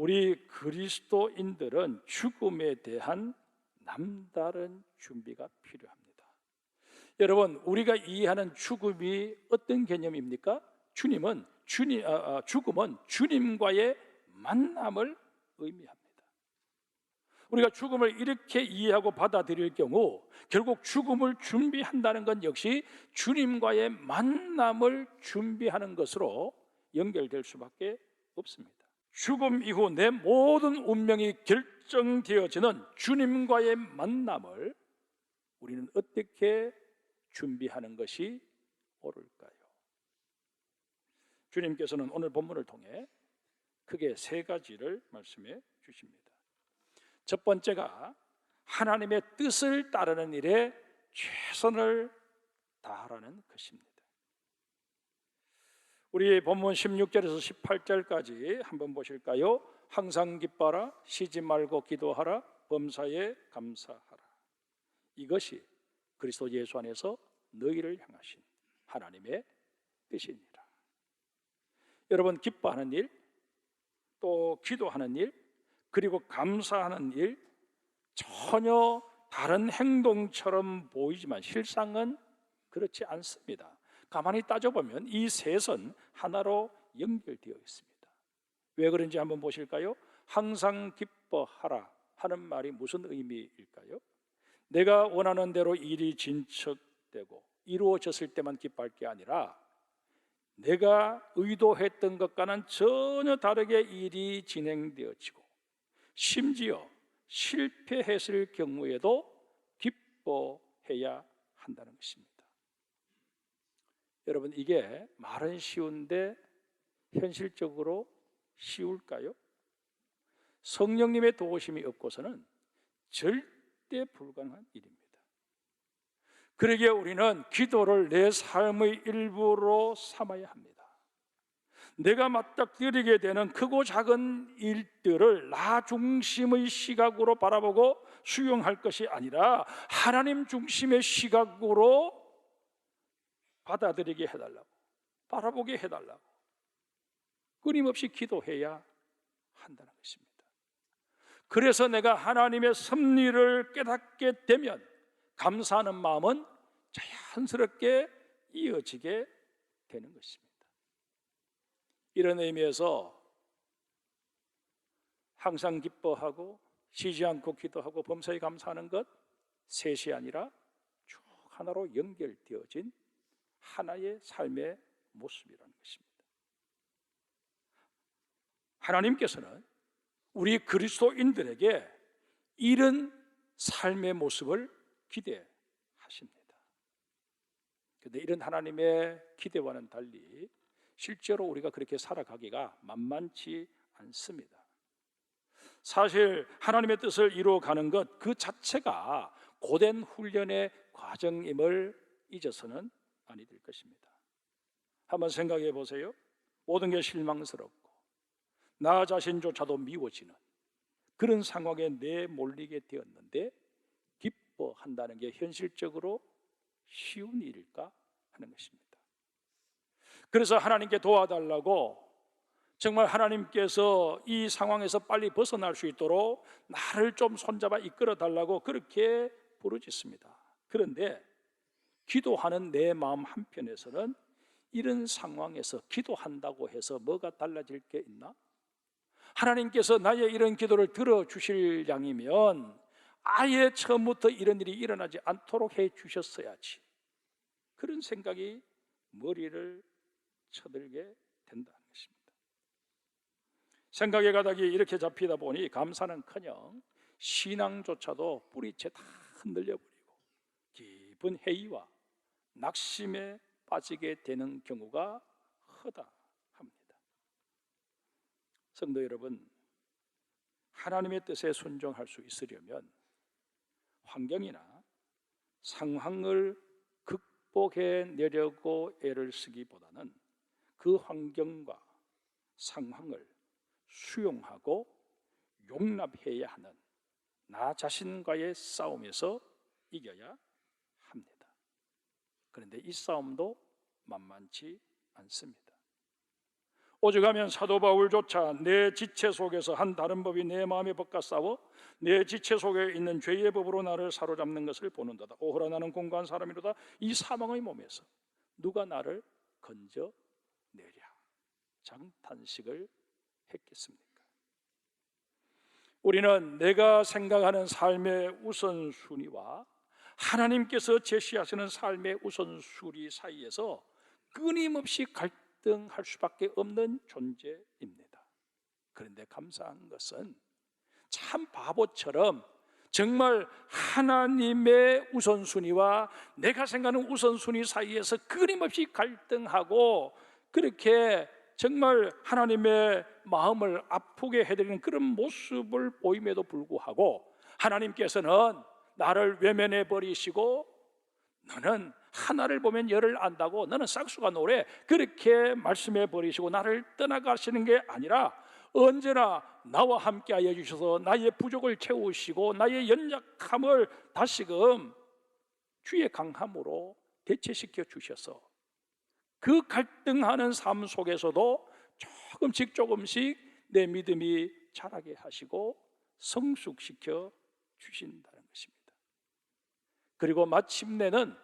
우리 그리스도인들은 죽음에 대한 남다른 준비가 필요합니다. 여러분, 우리가 이해하는 죽음이 어떤 개념입니까? 죽음은 주님과의 만남을 의미합니다. 우리가 죽음을 이렇게 이해하고 받아들일 경우 결국 죽음을 준비한다는 건 역시 주님과의 만남을 준비하는 것으로 연결될 수밖에 없습니다. 죽음 이후 내 모든 운명이 결정되어지는 주님과의 만남을 우리는 어떻게 준비하는 것이 옳을까요? 주님께서는 오늘 본문을 통해 크게 세 가지를 말씀해 주십니다. 첫 번째가 하나님의 뜻을 따르는 일에 최선을 다하라는 것입니다. 우리 본문 16절에서 18절까지 한번 보실까요? 항상 기뻐하라, 쉬지 말고 기도하라, 범사에 감사하라. 이것이 그리스도 예수 안에서 너희를 향하신 하나님의 뜻이니라. 여러분, 기뻐하는 일, 또 기도하는 일, 그리고 감사하는 일, 전혀 다른 행동처럼 보이지만 실상은 그렇지 않습니다. 가만히 따져보면 이 셋은 하나로 연결되어 있습니다. 왜 그런지 한번 보실까요? 항상 기뻐하라 하는 말이 무슨 의미일까요? 내가 원하는 대로 일이 진척되고 이루어졌을 때만 기뻐할 게 아니라 내가 의도했던 것과는 전혀 다르게 일이 진행되어지고 심지어 실패했을 경우에도 기뻐해야 한다는 것입니다. 여러분, 이게 말은 쉬운데 현실적으로 쉬울까요? 성령님의 도우심이 없고서는 절대 불가능한 일입니다. 그러기에 우리는 기도를 내 삶의 일부로 삼아야 합니다. 내가 맞닥뜨리게 되는 크고 작은 일들을 나 중심의 시각으로 바라보고 수용할 것이 아니라 하나님 중심의 시각으로 받아들이게 해달라고, 바라보게 해달라고 끊임없이 기도해야 한다는 것입니다. 그래서 내가 하나님의 섭리를 깨닫게 되면 감사하는 마음은 자연스럽게 이어지게 되는 것입니다. 이런 의미에서 항상 기뻐하고 쉬지 않고 기도하고 범사에 감사하는 것, 셋이 아니라 쭉 하나로 연결되어진 하나의 삶의 모습이라는 것입니다. 하나님께서는 우리 그리스도인들에게 이런 삶의 모습을 기대하십니다. 그런데 이런 하나님의 기대와는 달리 실제로 우리가 그렇게 살아가기가 만만치 않습니다. 사실 하나님의 뜻을 이루어가는 것 그 자체가 고된 훈련의 과정임을 잊어서는 아니 될 것입니다. 한번 생각해 보세요. 모든 게 실망스럽고 나 자신조차도 미워지는 그런 상황에 내몰리게 되었는데 기뻐한다는 게 현실적으로 쉬운 일일까 하는 것입니다. 그래서 하나님께 도와달라고 정말 하나님께서 이 상황에서 빨리 벗어날 수 있도록 나를 좀 손잡아 이끌어 달라고 그렇게 부르짖습니다. 그런데 기도하는 내 마음 한편에서는 이런 상황에서 기도한다고 해서 뭐가 달라질 게 있나? 하나님께서 나의 이런 기도를 들어주실 양이면 아예 처음부터 이런 일이 일어나지 않도록 해 주셨어야지, 그런 생각이 머리를 쳐들게 된다는 것입니다. 생각의 가닥이 이렇게 잡히다 보니 감사는커녕 신앙조차도 뿌리채 다 흔들려버리고 깊은 회의와 낙심에 빠지게 되는 경우가 허다합니다. 성도 여러분, 하나님의 뜻에 순종할 수 있으려면 환경이나 상황을 극복해내려고 애를 쓰기보다는 그 환경과 상황을 수용하고 용납해야 하는 나 자신과의 싸움에서 이겨야 합니다. 그런데 이 싸움도 만만치 않습니다. 오죽하면 사도 바울조차 내 지체 속에서 한 다른 법이 내 마음에 법과 싸워 내 지체 속에 있는 죄의 법으로 나를 사로잡는 것을 보는도다. 오호라 나는 공고한 사람이로다. 이 사망의 몸에서 누가 나를 건져내랴. 장탄식을 했겠습니까? 우리는 내가 생각하는 삶의 우선순위와 하나님께서 제시하시는 삶의 우선순위 사이에서 끊임없이 갈등할 수밖에 없는 존재입니다. 그런데 감사한 것은 참 바보처럼 정말 하나님의 우선순위와 내가 생각하는 우선순위 사이에서 끊임없이 갈등하고 그렇게 정말 하나님의 마음을 아프게 해드리는 그런 모습을 보임에도 불구하고 하나님께서는 나를 외면해 버리시고 너는 하나를 보면 열을 안다고 너는 싹수가 노래 그렇게 말씀해 버리시고 나를 떠나가시는 게 아니라 언제나 나와 함께하여 주셔서 나의 부족을 채우시고 나의 연약함을 다시금 주의 강함으로 대체시켜 주셔서 그 갈등하는 삶 속에서도 조금씩 내 믿음이 자라게 하시고 성숙시켜 주신다는 것입니다. 그리고 마침내는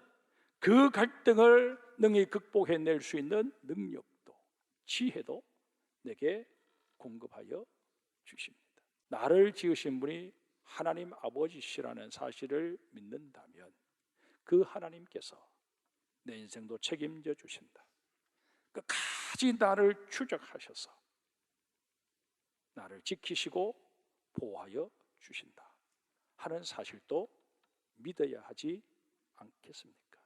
그 갈등을 능히 극복해낼 수 있는 능력도 지혜도 내게 공급하여 주십니다. 나를 지으신 분이 하나님 아버지시라는 사실을 믿는다면 그 하나님께서 내 인생도 책임져 주신다. 끝까지 나를 추적하셔서 나를 지키시고 보호하여 주신다 하는 사실도 믿어야 하지 않겠습니까?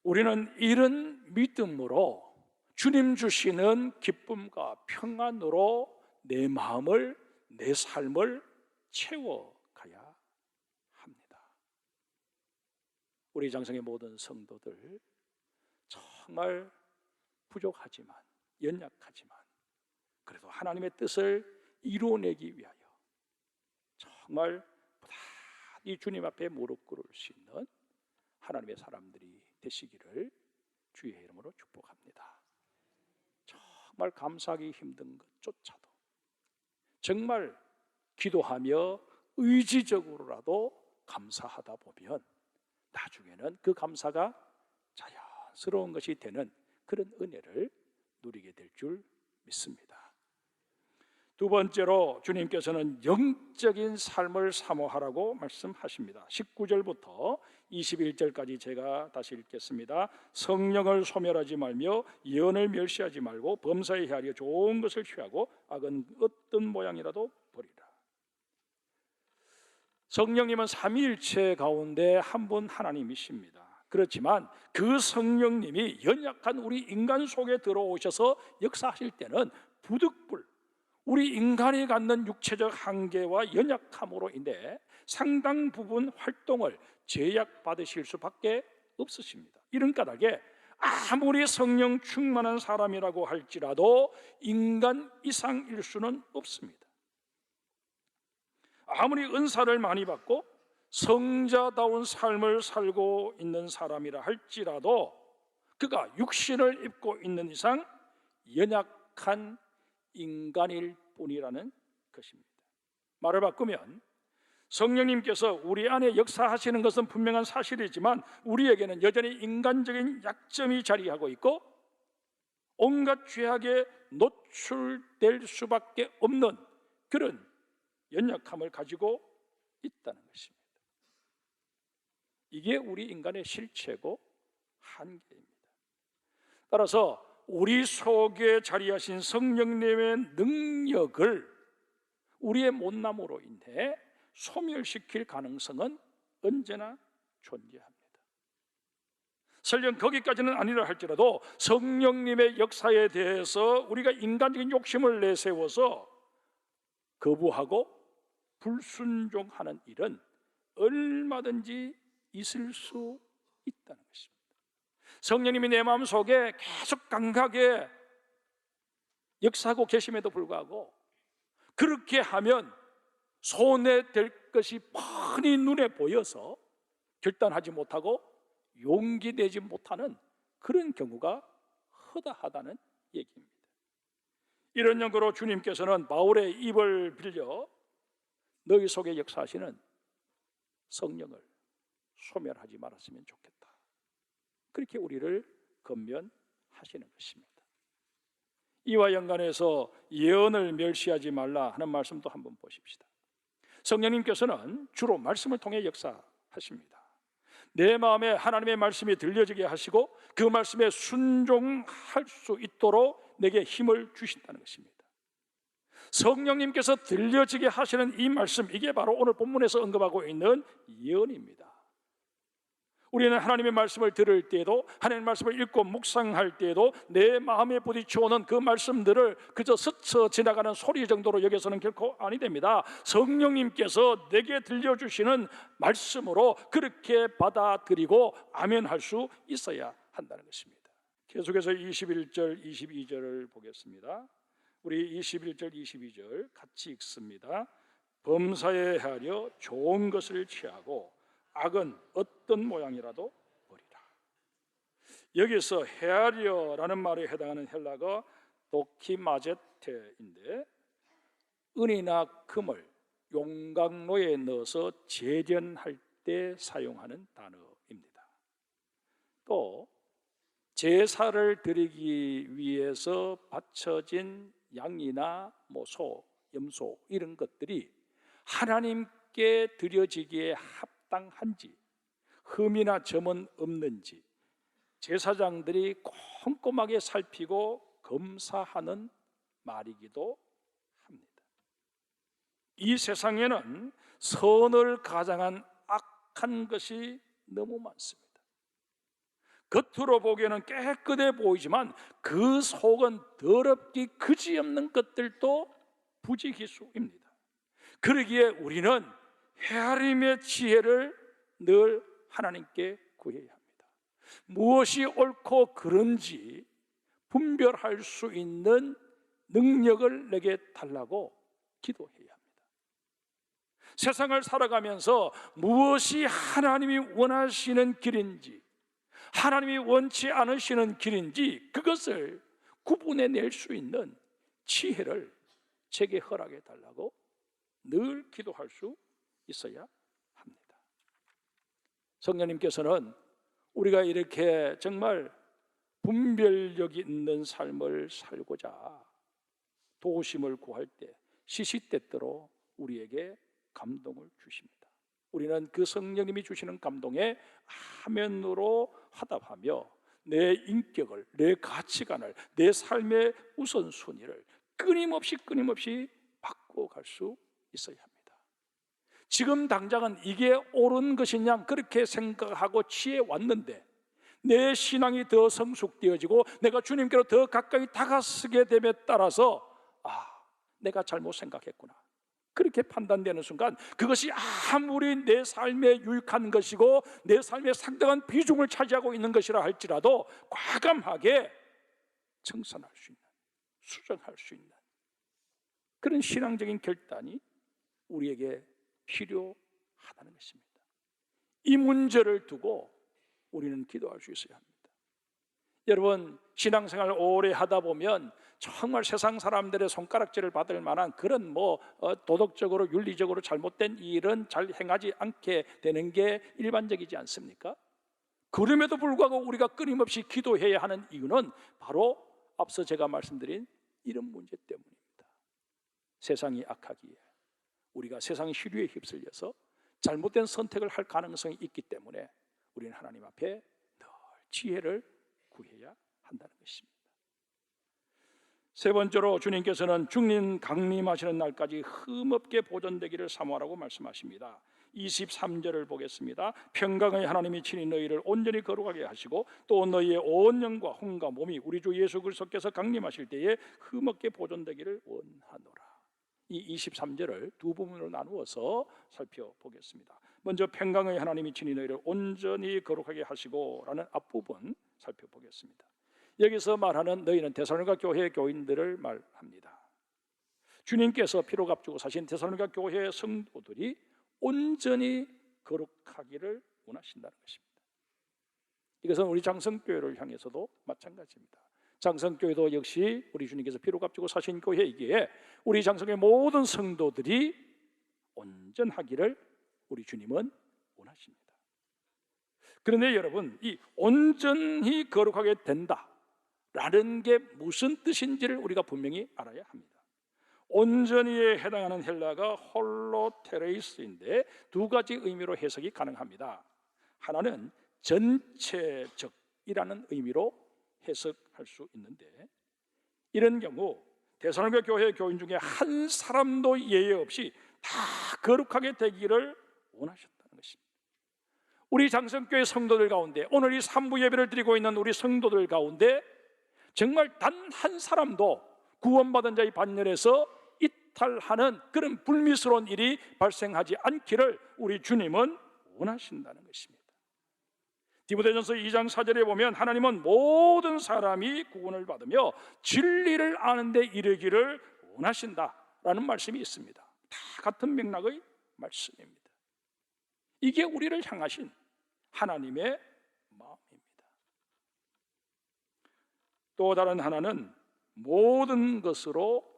우리는 이런 믿음으로 주님 주시는 기쁨과 평안으로 내 마음을, 내 삶을 채워가야 합니다. 우리 장성의 모든 성도들 정말 부족하지만 연약하지만 그래도 하나님의 뜻을 이루어내기 위하여 정말 이 주님 앞에 무릎 꿇을 수 있는 하나님의 사람들이 되시기를 주의 이름으로 축복합니다. 정말 감사하기 힘든 것조차도 정말 기도하며 의지적으로라도 감사하다 보면 나중에는 그 감사가 자연스러운 것이 되는 그런 은혜를 누리게 될 줄 믿습니다. 두 번째로 주님께서는 영적인 삶을 사모하라고 말씀하십니다. 19절부터 21절까지 제가 다시 읽겠습니다. 성령을 소멸하지 말며 예언을 멸시하지 말고 범사에 헤아려 좋은 것을 취하고 악은 어떤 모양이라도 버리라. 성령님은 삼위일체 가운데 한 분 하나님이십니다. 그렇지만 그 성령님이 연약한 우리 인간 속에 들어오셔서 역사하실 때는 부득불 우리 인간이 갖는 육체적 한계와 연약함으로 인해 상당 부분 활동을 제약받으실 수밖에 없으십니다. 이런 까닭에 아무리 성령 충만한 사람이라고 할지라도 인간 이상일 수는 없습니다. 아무리 은사를 많이 받고 성자다운 삶을 살고 있는 사람이라 할지라도 그가 육신을 입고 있는 이상 연약한 인간일 뿐이라는 것입니다. 말을 바꾸면 성령님께서 우리 안에 역사하시는 것은 분명한 사실이지만 우리에게는 여전히 인간적인 약점이 자리하고 있고 온갖 죄악에 노출될 수밖에 없는 그런 연약함을 가지고 있다는 것입니다. 이게 우리 인간의 실체고 한계입니다. 따라서 우리 속에 자리하신 성령님의 능력을 우리의 못남으로 인해 소멸시킬 가능성은 언제나 존재합니다. 설령 거기까지는 아니라 할지라도 성령님의 역사에 대해서 우리가 인간적인 욕심을 내세워서 거부하고 불순종하는 일은 얼마든지 있을 수 있다는 것입니다. 성령님이 내 마음속에 계속 강하게 역사하고 계심에도 불구하고 그렇게 하면 손해될 것이 뻔히 눈에 보여서 결단하지 못하고 용기 내지 못하는 그런 경우가 허다하다는 얘기입니다. 이런 연고로 주님께서는 바울의 입을 빌려 너희 속에 역사하시는 성령을 소멸하지 말았으면 좋겠다, 그렇게 우리를 권면하시는 것입니다. 이와 연관해서 예언을 멸시하지 말라 하는 말씀도 한번 보십시다. 성령님께서는 주로 말씀을 통해 역사하십니다. 내 마음에 하나님의 말씀이 들려지게 하시고 그 말씀에 순종할 수 있도록 내게 힘을 주신다는 것입니다. 성령님께서 들려지게 하시는 이 말씀, 이게 바로 오늘 본문에서 언급하고 있는 예언입니다. 우리는 하나님의 말씀을 들을 때에도, 하나님의 말씀을 읽고 묵상할 때에도 내 마음에 부딪혀오는 그 말씀들을 그저 스쳐 지나가는 소리 정도로 여겨서는 결코 아니 됩니다. 성령님께서 내게 들려주시는 말씀으로 그렇게 받아들이고 아멘할 수 있어야 한다는 것입니다. 계속해서 21절, 22절을 보겠습니다. 우리 21절, 22절 같이 읽습니다. 범사에 헤아려 좋은 것을 취하고 악은 어떤 모양이라도 버리라. 여기서 헤아려라는 말에 해당하는 헬라가 도키마제테인데, 은이나 금을 용광로에 넣어서 재련할 때 사용하는 단어입니다. 또 제사를 드리기 위해서 바쳐진 양이나 소, 염소 이런 것들이 하나님께 드려지기에 합당한지, 흠이나 점은 없는지 제사장들이 꼼꼼하게 살피고 검사하는 말이기도 합니다. 이 세상에는 선을 가장한 악한 것이 너무 많습니다. 겉으로 보기에는 깨끗해 보이지만 그 속은 더럽기 그지없는 것들도 부지기수입니다. 그러기에 우리는 헤아림의 지혜를 늘 하나님께 구해야 합니다. 무엇이 옳고 그른지 분별할 수 있는 능력을 내게 달라고 기도해야 합니다. 세상을 살아가면서 무엇이 하나님이 원하시는 길인지, 하나님이 원치 않으시는 길인지 그것을 구분해낼 수 있는 지혜를 제게 허락해 달라고 늘 기도할 수 있어야 합니다. 성령님께서는 우리가 이렇게 정말 분별력이 있는 삶을 살고자 도우심을 구할 때 시시때때로 우리에게 감동을 주십니다. 우리는 그 성령님이 주시는 감동에 아멘으로 화답하며 내 인격을, 내 가치관을, 내 삶의 우선순위를 끊임없이 바꿔갈 수 있어야 합니다. 지금 당장은 이게 옳은 것이냐 그렇게 생각하고 취해 왔는데, 내 신앙이 더 성숙되어지고 내가 주님께로 더 가까이 다가서게 됨에 따라서 내가 잘못 생각했구나 그렇게 판단되는 순간, 그것이 아무리 내 삶에 유익한 것이고 내 삶에 상당한 비중을 차지하고 있는 것이라 할지라도 과감하게 청산할 수 있는, 수정할 수 있는 그런 신앙적인 결단이 우리에게 필요하다는 것입니다. 이 문제를 두고 우리는 기도할 수 있어야 합니다. 여러분, 신앙생활 오래 하다 보면 정말 세상 사람들의 손가락질을 받을 만한 그런 도덕적으로 윤리적으로 잘못된 일은 잘 행하지 않게 되는 게 일반적이지 않습니까? 그럼에도 불구하고 우리가 끊임없이 기도해야 하는 이유는 바로 앞서 제가 말씀드린 이런 문제 때문입니다. 세상이 악하기에 우리가 세상 시류에 휩쓸려서 잘못된 선택을 할 가능성이 있기 때문에 우리는 하나님 앞에 늘 지혜를 구해야 한다는 것입니다. 세 번째로 주님께서는 중림 강림하시는 날까지 흠없게 보존되기를 사모하라고 말씀하십니다. 23절을 보겠습니다. 평강의 하나님이 친히 너희를 온전히 거룩하게 하시고 또 너희의 온 영과 혼과 몸이 우리 주 예수 그리스도께서 강림하실 때에 흠없게 보존되기를 원하노라. 이 23절을 두 부분으로 나누어서 살펴보겠습니다. 먼저 평강의 하나님이 친히 너희를 온전히 거룩하게 하시고 라는 앞부분 살펴보겠습니다. 여기서 말하는 너희는 데살로니가 교회 교인들을 말합니다. 주님께서 피로 값주고 사신 데살로니가 교회의 성도들이 온전히 거룩하기를 원하신다는 것입니다. 이것은 우리 장성교회를 향해서도 마찬가지입니다. 장성교회도 역시 우리 주님께서 피로 값주고 사신 교회이기에 우리 장성교회 모든 성도들이 온전하기를 우리 주님은 원하십니다. 그런데 여러분, 이 온전히 거룩하게 된다라는 게 무슨 뜻인지를 우리가 분명히 알아야 합니다. 온전히에 해당하는 헬라가 홀로테레이스인데 두 가지 의미로 해석이 가능합니다. 하나는 전체적이라는 의미로 해석할 수 있는데, 이런 경우 데살로니가 교회 교인 중에 한 사람도 예외 없이 다 거룩하게 되기를 원하셨다는 것입니다. 우리 장성교회 성도들 가운데, 오늘 이 삼부 예배를 드리고 있는 우리 성도들 가운데 정말 단 한 사람도 구원받은 자의 반열에서 이탈하는 그런 불미스러운 일이 발생하지 않기를 우리 주님은 원하신다는 것입니다. 디모데전서 2장 4절에 보면 하나님은 모든 사람이 구원을 받으며 진리를 아는 데 이르기를 원하신다라는 말씀이 있습니다. 다 같은 맥락의 말씀입니다. 이게 우리를 향하신 하나님의 마음입니다. 또 다른 하나는 모든 것으로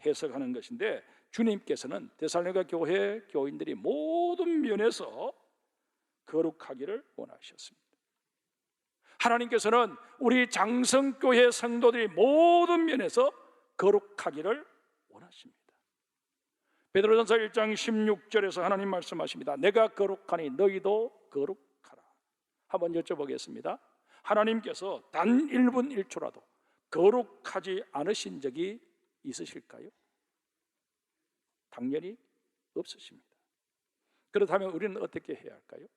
해석하는 것인데, 주님께서는 데살로니가 교회 교인들이 모든 면에서 거룩하기를 원하셨습니다. 하나님께서는 우리 장성교회 성도들이 모든 면에서 거룩하기를 원하십니다. 베드로전서 1장 16절에서 하나님 말씀하십니다. 내가 거룩하니 너희도 거룩하라. 한번 여쭤보겠습니다. 하나님께서 단 1분 1초라도 거룩하지 않으신 적이 있으실까요? 당연히 없으십니다. 그렇다면 우리는 어떻게 해야 할까요?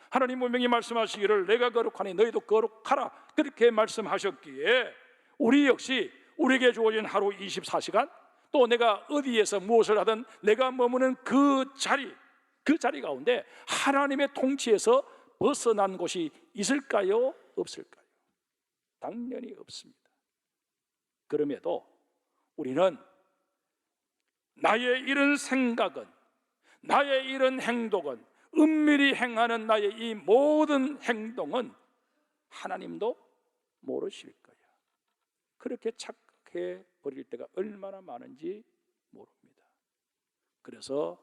하나님 분명히 말씀하시기를 내가 거룩하니 너희도 거룩하라, 그렇게 말씀하셨기에 우리 역시 우리에게 주어진 하루 24시간, 또 내가 어디에서 무엇을 하든 내가 머무는 그 자리 가운데 하나님의 통치에서 벗어난 곳이 있을까요? 없을까요? 당연히 없습니다. 그럼에도 우리는 나의 이런 생각은, 나의 이런 행동은, 은밀히 행하는 나의 이 모든 행동은 하나님도 모르실 거야. 그렇게 착각해 버릴 때가 얼마나 많은지 모릅니다. 그래서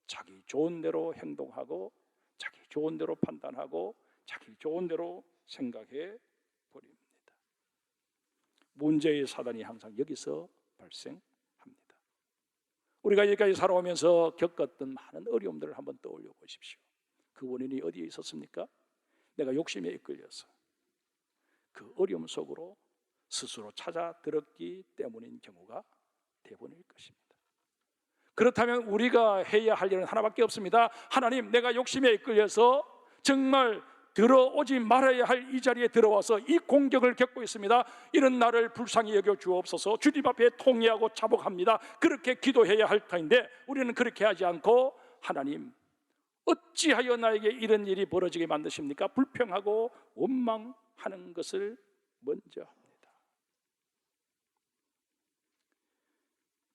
자기 좋은 대로 행동하고 자기 좋은 대로 판단하고 자기 좋은 대로 생각해 버립니다. 문제의 사단이 항상 여기서 발생합니다. 우리가 여기까지 살아오면서 겪었던 많은 어려움들을 한번 떠올려 보십시오. 그 원인이 어디에 있었습니까? 내가 욕심에 이끌려서 그 어려움 속으로 스스로 찾아 들었기 때문인 경우가 대부분일 것입니다. 그렇다면 우리가 해야 할 일은 하나밖에 없습니다. 하나님, 내가 욕심에 이끌려서 정말 들어오지 말아야 할 이 자리에 들어와서 이 공격을 겪고 있습니다. 이런 나를 불쌍히 여겨 주옵소서. 주님 앞에 통회하고 자복합니다. 그렇게 기도해야 할 터인데 우리는 그렇게 하지 않고, 하나님, 어찌하여 나에게 이런 일이 벌어지게 만드십니까? 불평하고 원망하는 것을 먼저 합니다.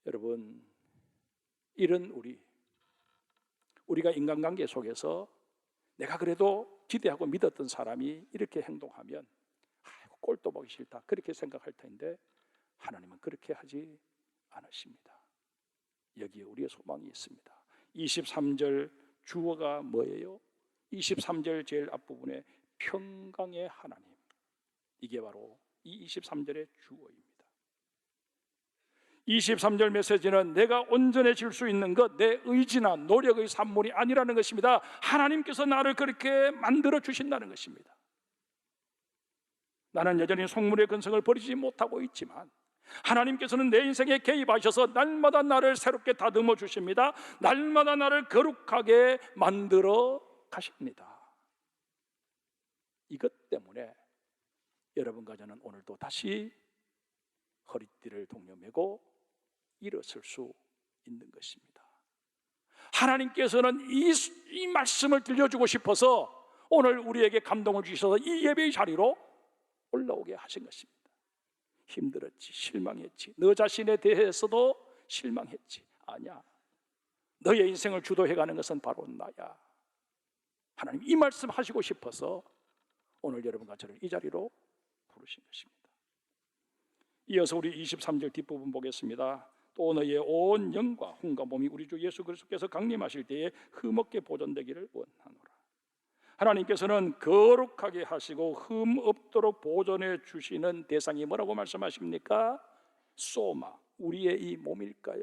여러분, 이런 우리가 인간관계 속에서 내가 그래도 기대하고 믿었던 사람이 이렇게 행동하면 아이고 꼴도 보기 싫다, 그렇게 생각할 텐데 하나님은 그렇게 하지 않으십니다. 여기에 우리의 소망이 있습니다. 23절 주어가 뭐예요? 23절 제일 앞부분에 평강의 하나님, 이게 바로 이 23절의 주어입니다. 23절 메시지는 내가 온전해질 수 있는 것, 내 의지나 노력의 산물이 아니라는 것입니다. 하나님께서 나를 그렇게 만들어 주신다는 것입니다. 나는 여전히 속물의 근성을 버리지 못하고 있지만 하나님께서는 내 인생에 개입하셔서 날마다 나를 새롭게 다듬어 주십니다. 날마다 나를 거룩하게 만들어 가십니다. 이것 때문에 여러분과 저는 오늘도 다시 허리띠를 동여매고 일어설 수 있는 것입니다. 하나님께서는 이 말씀을 들려주고 싶어서 오늘 우리에게 감동을 주셔서 이 예배의 자리로 올라오게 하신 것입니다. 힘들었지, 실망했지, 너 자신에 대해서도 실망했지. 아니야, 너의 인생을 주도해가는 것은 바로 나야. 하나님 이 말씀 하시고 싶어서 오늘 여러분과 저를 이 자리로 부르신 것입니다. 이어서 우리 23절 뒷부분 보겠습니다. 또 너의 온 영과 혼과 몸이 우리 주 예수 그리스도께서 강림하실 때에 흠없게 보존되기를 원하노라. 하나님께서는 거룩하게 하시고 흠 없도록 보존해 주시는 대상이 뭐라고 말씀하십니까? 소마, 우리의 이 몸일까요?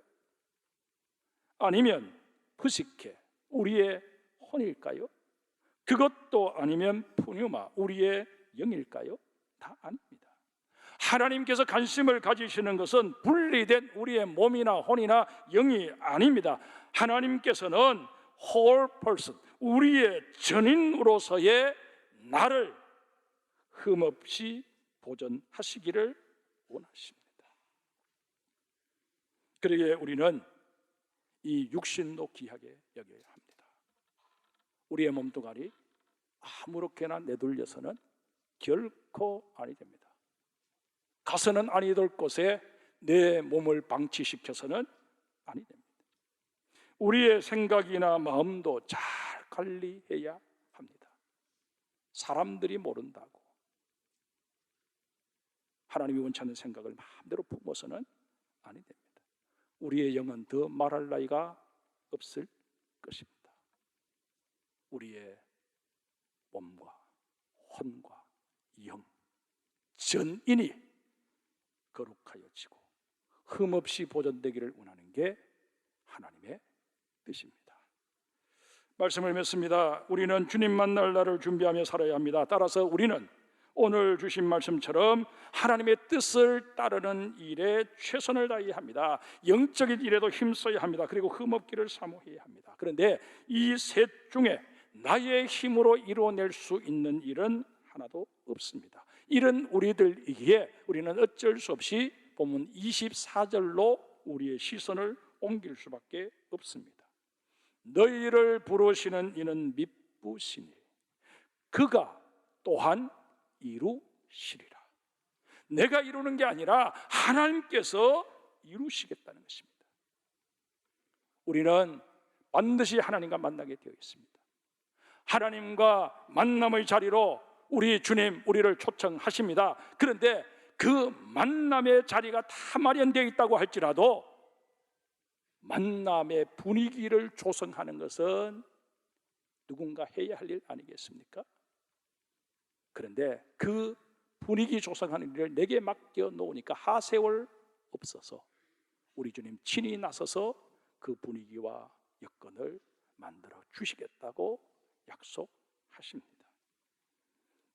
아니면 프시케, 우리의 혼일까요? 그것도 아니면 푸뉴마, 우리의 영일까요? 다 아닙니다. 하나님께서 관심을 가지시는 것은 분리된 우리의 몸이나 혼이나 영이 아닙니다. 하나님께서는 whole person, 우리의 전인으로서의 나를 흠없이 보존하시기를 원하십니다. 그러기에 우리는 이 육신도 귀하게 여겨야 합니다. 우리의 몸뚱아리 아무렇게나 내돌려서는 결코 아니 됩니다. 가서는 아니 될 곳에 내 몸을 방치시켜서는 아니 됩니다. 우리의 생각이나 마음도 잘 관리해야 합니다. 사람들이 모른다고 하나님이 원치 않는 생각을 마음대로 품어서는 아니 됩니다. 우리의 영은 더 말할 나위가 없을 것입니다. 우리의 몸과 혼과 영, 전인이 거룩하여지고 흠없이 보존되기를 원하는 게 하나님의 뜻입니다. 말씀을 맺습니다. 우리는 주님 만날 날을 준비하며 살아야 합니다. 따라서 우리는 오늘 주신 말씀처럼 하나님의 뜻을 따르는 일에 최선을 다해야 합니다. 영적인 일에도 힘써야 합니다. 그리고 흠없기를 사모해야 합니다. 그런데 이 셋 중에 나의 힘으로 이루어낼 수 있는 일은 하나도 없습니다. 이런 우리들에게 우리는 어쩔 수 없이 본문 24절로 우리의 시선을 옮길 수밖에 없습니다. 너희를 부르시는 이는 미쁘시니 그가 또한 이루시리라. 내가 이루는 게 아니라 하나님께서 이루시겠다는 것입니다. 우리는 반드시 하나님과 만나게 되어 있습니다. 하나님과 만남의 자리로 우리 주님 우리를 초청하십니다. 그런데 그 만남의 자리가 다 마련되어 있다고 할지라도 만남의 분위기를 조성하는 것은 누군가 해야 할 일 아니겠습니까? 그런데 그 분위기 조성하는 일을 내게 맡겨 놓으니까 하세월 없어서 우리 주님 친히 나서서 그 분위기와 여건을 만들어 주시겠다고 약속하십니다.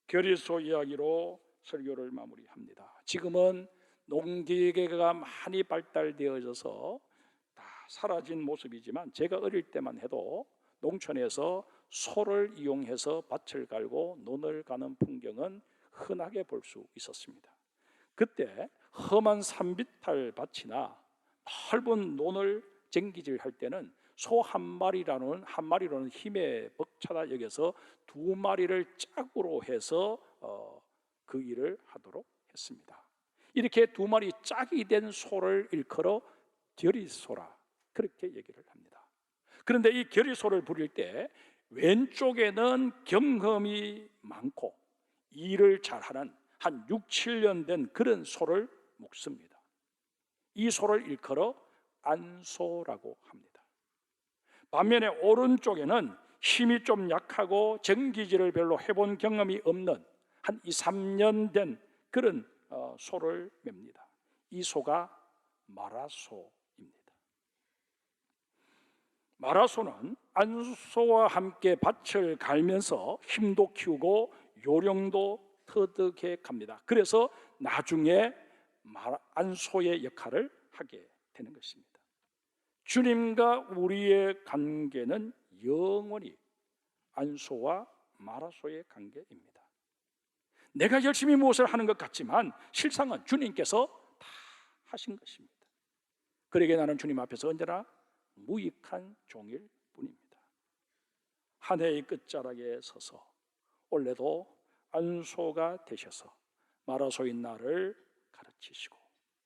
결의소 이야기로 설교를 마무리합니다. 지금은 농기계가 많이 발달되어져서 다 사라진 모습이지만 제가 어릴 때만 해도 농촌에서 소를 이용해서 밭을 갈고 논을 가는 풍경은 흔하게 볼 수 있었습니다. 그때 험한 산비탈 밭이나 넓은 논을 쟁기질할 때는 소 한 마리로는 힘에 벅차다 여겨서 두 마리를 짝으로 해서 그 일을 하도록 했습니다. 이렇게 두 마리 짝이 된 소를 일컬어 결의소라 그렇게 얘기를 합니다. 그런데 이 결의소를 부릴 때 왼쪽에는 경험이 많고 일을 잘하는 한 6, 7년 된 그런 소를 묶습니다. 이 소를 일컬어 안소라고 합니다. 반면에 오른쪽에는 힘이 좀 약하고 정기질을 별로 해본 경험이 없는 한 2, 3년 된 그런 소를 맵니다. 이 소가 마라소입니다. 마라소는 안소와 함께 밭을 갈면서 힘도 키우고 요령도 터득해 갑니다. 그래서 나중에 안소의 역할을 하게 되는 것입니다. 주님과 우리의 관계는 영원히 안소와 마라소의 관계입니다. 내가 열심히 무엇을 하는 것 같지만 실상은 주님께서 다 하신 것입니다. 그러기에 나는 주님 앞에서 언제나 무익한 종일 뿐입니다. 한 해의 끝자락에 서서 올해도 안소가 되셔서 마라소인 나를 가르치시고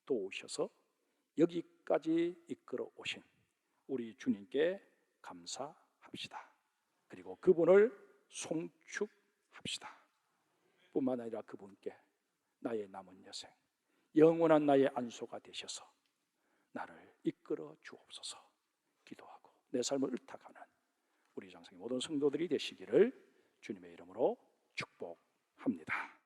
도우셔서 여기까지 이끌어 오신 우리 주님께 감사합시다. 그리고 그분을 송축합시다. 뿐만 아니라 그분께 나의 남은 여생 영원한 나의 안소가 되셔서 나를 이끌어 주옵소서 기도하고 내 삶을 의탁하는 우리 장성의 모든 성도들이 되시기를 주님의 이름으로 축복합니다.